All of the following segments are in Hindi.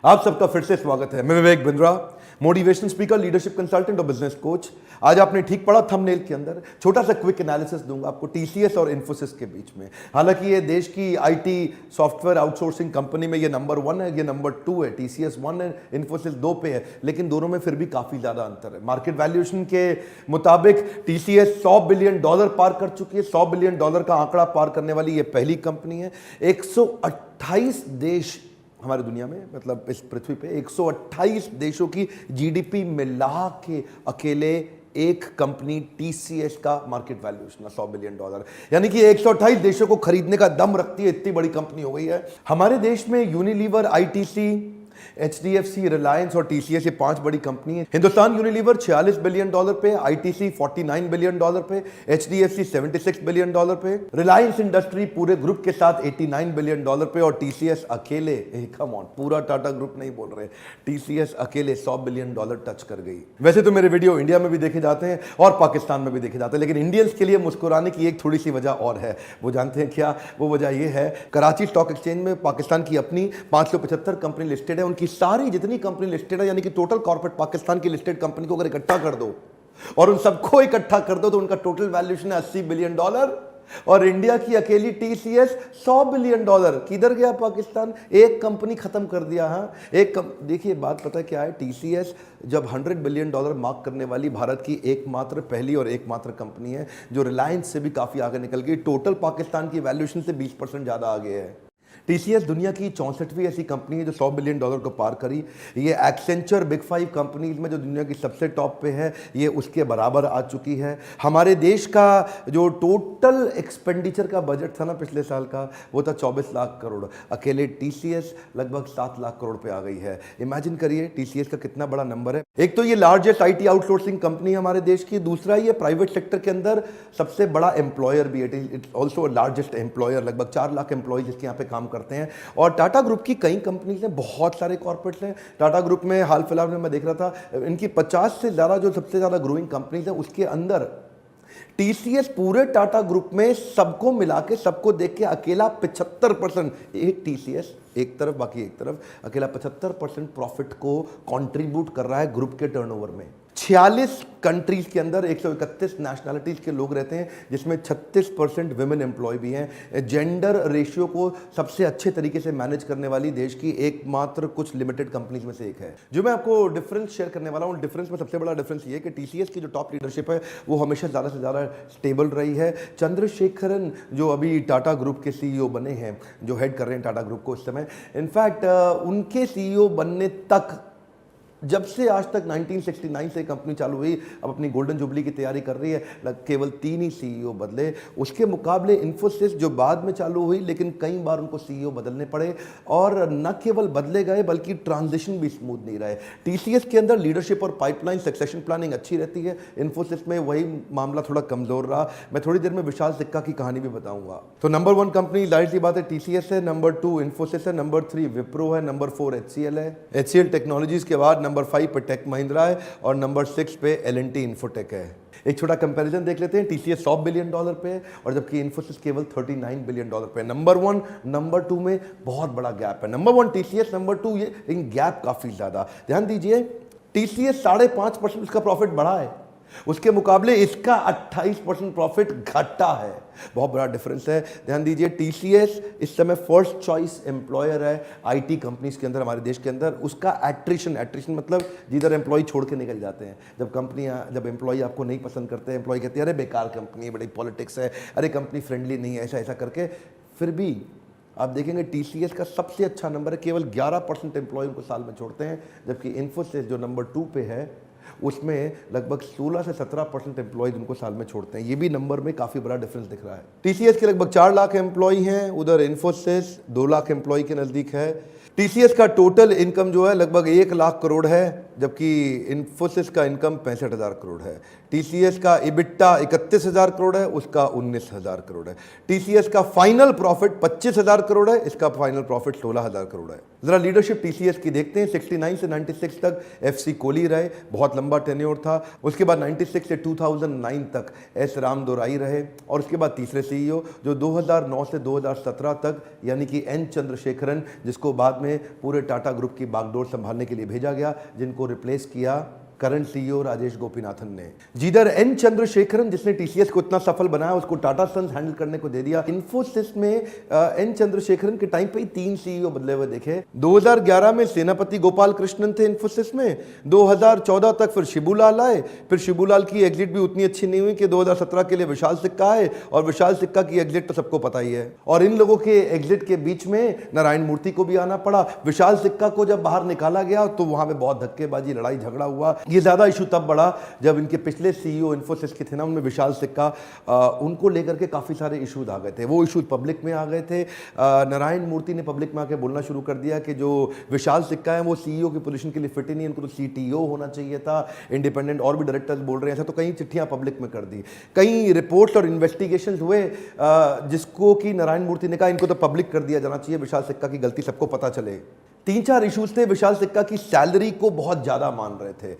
आप सबका फिर से स्वागत है। मैं Vivek Bindra, motivation speaker, leadership consultant और बिजनेस कोच। आज आपने ठीक पढ़ा, थंबनेल के अंदर छोटा सा क्विक एनालिसिस दूंगा आपको टीसीएस और इन्फोसिस के बीच में। हालांकि ये देश की आईटी सॉफ्टवेयर आउटसोर्सिंग कंपनी में ये नंबर 1 है, ये नंबर 2 है। टीसीएस 1 है, इन्फोसिस 2 पे है, लेकिन दोनों में फिर भी काफी ज्यादा अंतर है। मार्केट वैल्यूएशन के मुताबिक टीसीएस $100 बिलियन पार कर चुकी है। $100 बिलियन का आंकड़ा पार करने वाली ये पहली कंपनी है। 128 देश हमारी दुनिया में, मतलब इस पृथ्वी पे 128 देशों की जीडीपी मिला के अकेले एक कंपनी टीसीएस का मार्केट वैल्यूएशन है $100 बिलियन। यानी कि 128 देशों को खरीदने का दम रखती है, इतनी बड़ी कंपनी हो गई है। हमारे देश में यूनिलीवर, आईटीसी, एचडीएफसी, रिलायंस और टीसीएस ये 5 बड़ी कंपनी है। हिंदुस्तान यूनिलीवर $46 बिलियन पे, आईटीसी $49 बिलियन पे, एचडीएफसी $76 बिलियन पे, रिलायंस इंडस्ट्री पूरे ग्रुप के साथ $89 बिलियन पे और टीसीएस अकेले, कम ऑन, पूरा टाटा ग्रुप नहीं बोल रहे, टीसीएस अकेले $100 बिलियन टच कर गई। वैसे तो मेरे वीडियो इंडिया में भी देखे जाते हैं और पाकिस्तान में भी देखे जाते हैं, लेकिन इंडियंस के लिए मुस्कुराने की एक थोड़ी सी वजह और है। वो जानते हैं क्या? वो वजह ये है, कराची स्टॉक एक्सचेंज में पाकिस्तान की अपनी 575 कंपनी लिस्टेड है। उनकी सारी जितनी कंपनी लिस्टेड है, यानी कि टोटल कॉर्पोरेट पाकिस्तान की लिस्टेड कंपनी को अगर इकट्ठा कर दो और उन सबको इकट्ठा कर दो तो उनका टोटल वैल्यूएशन है $80 बिलियन। और इंडिया की अकेली टीसीएस $100 बिलियन। किधर गया पाकिस्तान? एक कंपनी खत्म कर दिया। हाँ, देखिए बात पता है क्या है, टीसीएस जब $100 बिलियन मार्क करने वाली भारत की एकमात्र, पहली और एकमात्र कंपनी है जो रिलायंस से भी काफी आगे निकल गई। टोटल पाकिस्तान की वैल्यूएशन से 20% ज्यादा आगे है। टीसीएस दुनिया की 64वीं ऐसी कंपनी है जो $100 बिलियन को पार करी। ये एक्सेंचर, बिग 5 कंपनीज में जो दुनिया की सबसे टॉप पे है, ये उसके बराबर आ चुकी है। हमारे देश का जो टोटल एक्सपेंडिचर का बजट था ना पिछले साल का, वो था 24 लाख करोड़। अकेले टीसीएस लगभग 7 लाख करोड़ पे आ गई है। इमेजिन करिए टीसीएस का कितना बड़ा नंबर है। एक तो ये लार्जेस्ट आईटी आउटसोर्सिंग कंपनी है हमारे देश की, दूसरा ये प्राइवेट सेक्टर के अंदर सबसे बड़ा एम्प्लॉयर भी है। इट्स ऑल्सो लार्जेस्ट एम्प्लॉयर, लगभग 4 लाख एम्प्लॉयज इसके यहाँ पे काम करते हैं। और टाटा ग्रुप की कई कंपनीज हैं, बहुत सारे कॉर्पोरेट्स हैं। टाटा ग्रुप में हाल फिलहाल में मैं देख रहा था, इनकी 50 से ज्यादा जो सबसे ज्यादा ग्रोइंग कंपनीज हैं, उसके अंदर टीसीएस पूरे टाटा ग्रुप में सबको मिला के, सबको देख के अकेला 75%, एक टीसीएस एक तरफ बाकी एक तरफ, अकेला 75% प्रॉफिट को कंट्रीब्यूट कर रहा है ग्रुप के टर्नओवर में। 46 कंट्रीज के अंदर 131 नेशनलिटीज के लोग रहते हैं, जिसमें 36% विमेन एम्प्लॉय भी हैं। जेंडर रेशियो को सबसे अच्छे तरीके से मैनेज करने वाली देश की एकमात्र कुछ लिमिटेड कंपनीज में से एक है। जो मैं आपको डिफरेंस शेयर करने वाला हूं, डिफरेंस में सबसे बड़ा डिफरेंस ये है कि टीसीएस की जो टॉप लीडरशिप है वो हमेशा ज़्यादा से ज़्यादा स्टेबल रही है। चंद्रशेखरन जो अभी टाटा ग्रुप के सीईओ बने हैं, जो हेड कर रहे हैं टाटा ग्रुप को इस समय, इनफैक्ट उनके सीईओ बनने तक, जब से आज तक 1969 से कंपनी चालू हुई, अब अपनी गोल्डन जुबली की तैयारी कर रही है, केवल 3 ही सीईओ बदले। उसके मुकाबले इन्फोसिस जो बाद में चालू हुई, लेकिन कई बार उनको सीईओ बदलने पड़े और न केवल बदले गए बल्कि ट्रांजिशन भी स्मूथ नहीं रहे। टीसीएस के अंदर लीडरशिप और पाइपलाइन सक्सेशन प्लानिंग अच्छी रहती है, इन्फोसिस में वही मामला थोड़ा कमजोर रहा। मैं थोड़ी देर में विशाल सिक्का की कहानी भी बताऊंगा। तो नंबर 1 कंपनी जाहिर सी बात है टीसीएस है, नंबर 2 इन्फोसिस है, नंबर 3 विप्रो है, नंबर 4 एचसीएल है। एचसीएल टेक्नोलॉजीज के बाद नंबर 5 पे टेक महिंद्रा है और नंबर 6 पे एल&टी इन्फोटेक है। एक छोटा कंपैरिजन देख लेते हैं। टीसीएस $100 बिलियन पे और जबकि इन्फोसिस केवल $39 बिलियन पे। नंबर 1 नंबर 2 में बहुत बड़ा गैप है। नंबर 1 टीसीएस, नंबर 2 ये, इन गैप काफी ज्यादा। ध्यान दीजिए, टीसीएस 5.5% उसका प्रॉफिट बढ़ा है, उसके मुकाबले इसका 28% प्रॉफिट घटा है। बहुत बड़ा डिफरेंस है। ध्यान दीजिए, टीसीएस इस समय फर्स्ट चॉइस एम्प्लॉयर है आईटी कंपनीज के अंदर, हमारे देश के अंदर। उसका एट्रिशन मतलब जिधर एम्प्लॉय छोड़ के निकल जाते हैं, जब एम्प्लॉय आपको नहीं पसंद करते हैं, एम्प्लॉय कहते हैं अरे बेकार कंपनी है, बड़ी पॉलिटिक्स है, अरे कंपनी फ्रेंडली नहीं है, ऐसा करके, फिर भी आप देखेंगे टीसीएस का सबसे अच्छा नंबर है, केवल 11% एम्प्लॉय उनको साल में छोड़ते हैं, जबकि इन्फोसिस जो नंबर 2 पे है उसमें लगभग 16 से 17% एम्प्लॉयज उनको साल में छोड़ते हैं। ये भी नंबर में काफी बड़ा डिफरेंस दिख रहा है। टीसीएस के लगभग 4 लाख एम्प्लॉय हैं, उधर इन्फोसिस 2 लाख एम्प्लॉय के नजदीक है। टीसीएस का टोटल इनकम जो है लगभग 1 लाख करोड़ है, जबकि इन्फोसिस का इनकम 65,000 करोड़ है। टीसीएस का इबिट्टा 31,000 करोड़ है, उसका 19,000 करोड़ है। टीसीएस का फाइनल प्रॉफिट 25,000 करोड़ है, इसका फाइनल प्रॉफिट 16,000 करोड़ है। जरा लीडरशिप टीसीएस की देखते हैं। 69 से 96 तक एफसी कोहली रहे, बहुत लंबा टेन्योर था। उसके बाद 96 से 2009 तक एस रामदोराई रहे, और उसके बाद तीसरे सीईओ जो 2009 से 2017 तक यानी कि एन चंद्रशेखरन, जिसको बाद में पूरे टाटा ग्रुप की बागडोर संभालने के लिए भेजा गया, जिनको रिप्लेस किया करंट सीईओ राजेश गोपीनाथन ने। जिधर एन चंद्रशेखरन, जिसने टीसीएस को इतना सफल बनाया, उसको टाटा सन्स हैंडल करने को दे दिया। इन्फोसिस में एन चंद्रशेखरन के टाइम पे ही 3 सीईओ बदले हुए देखे। 2011 में सेनापति गोपाल कृष्णन थे इन्फोसिस में, 2014 तक फिर शिबूलाल आए, फिर शिबूलाल की एग्जिट भी उतनी अच्छी नहीं हुई कि 2017 के लिए विशाल सिक्का आए, और विशाल सिक्का की एग्जिट तो सबको पता ही है। और इन लोगों के एग्जिट के बीच में नारायण मूर्ति को भी आना पड़ा। विशाल सिक्का को जब बाहर निकाला गया तो वहां पे बहुत धक्केबाजी, लड़ाई झगड़ा हुआ। ये ज्यादा इशू तब बढ़ा जब इनके पिछले सीईओ इन्फोसिस के थे ना, उनमें विशाल सिक्का, उनको लेकर के काफी सारे इश्यूज आ गए थे। वो इश्यूज पब्लिक में आ गए थे। नारायण मूर्ति ने पब्लिक में आके बोलना शुरू कर दिया कि जो विशाल सिक्का है वो सीईओ की पोजीशन के लिए फिट ही नहीं, इनको तो सीटीओ होना चाहिए था, इंडिपेंडेंट। और भी डायरेक्टर्स बोल रहे हैं, तो कई चिट्ठियां पब्लिक में कर दी, कई रिपोर्ट्स और इन्वेस्टिगेशन हुए, जिसको कि नारायण मूर्ति ने कहा इनको तो पब्लिक कर दिया जाना चाहिए, विशाल सिक्का की गलती सबको पता चले। 3-4 इश्यूज थे। विशाल सिक्का की सैलरी को बहुत ज़्यादा मान रहे थे,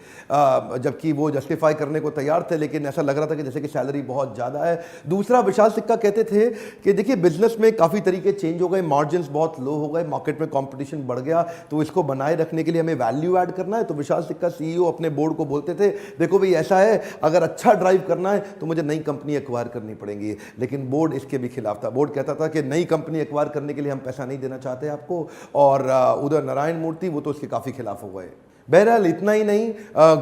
जबकि वो जस्टिफाई करने को तैयार थे, लेकिन ऐसा लग रहा था कि जैसे कि सैलरी बहुत ज़्यादा है। दूसरा, विशाल सिक्का कहते थे कि देखिए बिजनेस में काफ़ी तरीके चेंज हो गए, मार्जिन्स बहुत लो हो गए, मार्केट में कंपटीशन बढ़ गया, तो इसको बनाए रखने के लिए हमें वैल्यू ऐड करना है। तो विशाल सिक्का सीईओ अपने बोर्ड को बोलते थे, देखो भाई ऐसा है, अगर अच्छा ड्राइव करना है तो मुझे नई कंपनी एक्वायर करनी पड़ेगी। लेकिन बोर्ड इसके भी खिलाफ था। बोर्ड कहता था कि नई कंपनी एक्वायर करने के लिए हम पैसा नहीं देना चाहते आपको, और उधर नारायण मूर्ति वो तो उसके काफी खिलाफ हो गए। बहरहाल इतना ही नहीं,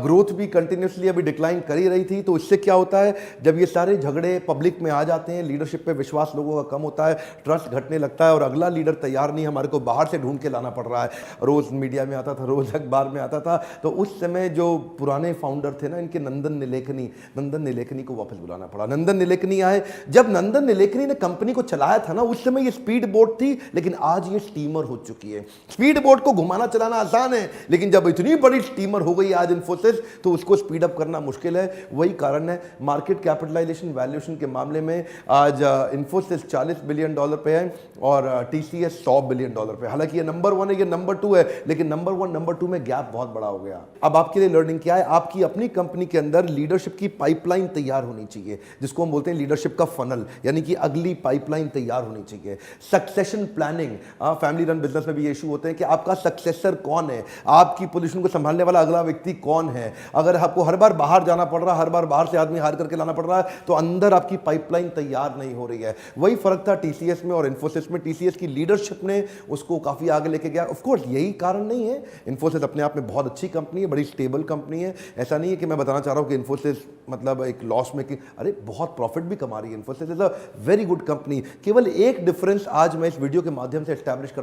ग्रोथ भी कंटिन्यूसली अभी डिक्लाइन कर ही रही थी। तो इससे क्या होता है, जब ये सारे झगड़े पब्लिक में आ जाते हैं, लीडरशिप पे विश्वास लोगों का कम होता है, ट्रस्ट घटने लगता है, और अगला लीडर तैयार नहीं, हमारे को बाहर से ढूंढ के लाना पड़ रहा है। रोज मीडिया में आता था, रोज अखबार में आता था। तो उस समय जो पुराने फाउंडर थे ना इनके, नंदन नीलेकनी को वापस बुलाना पड़ा। नंदन नीलेकनी आए। जब नंदन नीलेकनी ने कंपनी को चलाया था ना, उस समय ये स्पीड बोट थी, लेकिन आज ये स्टीमर हो चुकी है। स्पीड बोट को घुमाना चलाना आसान है, लेकिन जब इतनी बड़ी स्टीमर हो गई आज इन्फोसिस, तो उसको स्पीड अप करना मुश्किल है। वही कारण है, मार्केट कैपिटलाइजेशन वैल्यूएशन के मामले में आज इन्फोसिस $40 बिलियन पे है, और टीसीएस $100 बिलियन पे। हालांकि ये नंबर 1 है, ये नंबर 2 है, लेकिन नंबर 1 नंबर 2 में गैप बहुत बड़ा हो गया। अब आपके लिए लर्निंग क्या है, आपकी अपनी कंपनी के अंदर लीडरशिप की पाइपलाइन तैयार होनी चाहिए, जिसको हम बोलते हैं लीडरशिप का फनल, यानी कि अगली पाइपलाइन तैयार होनी चाहिए। Succession planning, family run business में भी ये इशू होते हैं कि आपका सक्सेसर कौन है, आपकी पोजीशन को संभालने वाला अगला व्यक्ति कौन है। अगर आपको हर बार बाहर जाना पड़ रहा है, हर बार बाहर से आदमी हायर करके लाना पड़ रहा है, तो अंदर आपकी पाइपलाइन तैयार नहीं हो रही है। वही फर्क था टीसीएस में और इन्फोसिस में। टीसीएस की लीडरशिप ने उसको काफी आगे लेके गया। ऑफ कोर्स यही कारण नहीं है, इन्फोसिस अपने आप में बहुत अच्छी कंपनी है, बड़ी स्टेबल कंपनी है। ऐसा नहीं है कि मैं बताना चाह रहा हूं कि इन्फोसिस मतलब एक लॉस में, कि अरे बहुत प्रॉफिट भी कमा रही है। Infosys is a very good company. केवल एक डिफरेंस आज मैं इस वीडियो के माध्यम से एस्टैब्लिश